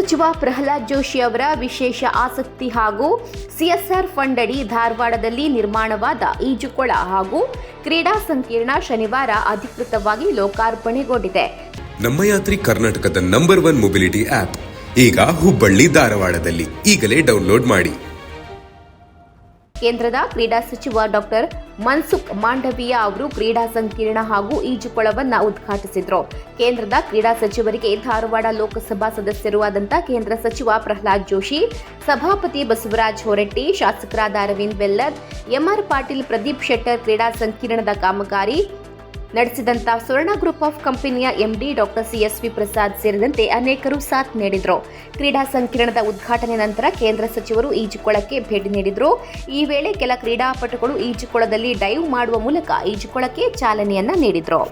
ಸಚಿವ ಪ್ರಹ್ಲಾದ್ ಜೋಶಿ ಅವರ ವಿಶೇಷ ಆಸಕ್ತಿ ಹಾಗೂ ಸಿಎಸ್ಆರ್ ಫಂಡ್ ಅಡಿ ಧಾರವಾಡದಲ್ಲಿ ನಿರ್ಮಾಣವಾದ ಈಜುಕೊಳ ಹಾಗೂ ಕ್ರೀಡಾ ಸಂಕೀರ್ಣ ಶನಿವಾರ ಅಧಿಕೃತವಾಗಿ ಲೋಕಾರ್ಪಣೆಗೊಂಡಿದೆ. ನಮ್ಮ ಯಾತ್ರಿ ಕರ್ನಾಟಕದ ನಂಬರ್ 1 ಮೊಬಿಲಿಟಿ ಆಪ್ ಈಗ ಹುಬ್ಬಳ್ಳಿ ಧಾರವಾಡದಲ್ಲಿ ಈಗಲೇ ಡೌನ್ಲೋಡ್ ಮಾಡಿ. ಕೇಂದ್ರದ ಕ್ರೀಡಾ ಸಚಿವ ಡಾಕ್ಟರ್ ಮನ್ಸುಖ್ ಮಾಂಡವೀಯ ಅವರು ಕ್ರೀಡಾ ಸಂಕೀರ್ಣ ಹಾಗೂ ಈಜುಕೊಳವನ್ನು ಉದ್ಘಾಟಿಸಿದರು. ಕೇಂದ್ರದ ಕ್ರೀಡಾ ಸಚಿವರಿಗೆ ಧಾರವಾಡ ಲೋಕಸಭಾ ಸದಸ್ಯರೂ ಆದಂಥ ಕೇಂದ್ರ ಸಚಿವ ಪ್ರಹ್ಲಾದ್ ಜೋಶಿ, ಸಭಾಪತಿ ಬಸವರಾಜ ಹೊರಟ್ಟಿ, ಶಾಸಕರಾದ ಅರವಿಂದ್ ಬೆಲ್ಲದ್, ಎಂಆರ್ ಪಾಟೀಲ್, ಪ್ರದೀಪ್ ಶೆಟ್ಟರ್ ಕ್ರೀಡಾ ಸಂಕೀರ್ಣದ ಕಾಮಗಾರಿ ನಡೆಸಿದಂಥ ಸ್ವರ್ಣ ಗ್ರೂಪ್ ಆಫ್ ಕಂಪನಿಯ ಎಂಡಿ ಡಾಕ್ಟರ್ ಸಿಎಸ್ವಿ ಪ್ರಸಾದ್ ಸೇರಿದಂತೆ ಅನೇಕರು ಸಾಥ್ ನೀಡಿದರು. ಕ್ರೀಡಾ ಸಂಕೀರ್ಣದ ಉದ್ಘಾಟನೆ ನಂತರ ಕೇಂದ್ರ ಸಚಿವರು ಈಜುಕೊಳಕ್ಕೆ ಭೇಟಿ ನೀಡಿದರು. ಈ ವೇಳೆ ಕೆಲ ಕ್ರೀಡಾಪಟುಗಳು ಈಜುಕೊಳದಲ್ಲಿ ಡೈವ್ ಮಾಡುವ ಮೂಲಕ ಈಜುಕೊಳಕ್ಕೆ ಚಾಲನೆಯನ್ನ ನೀಡಿದರು.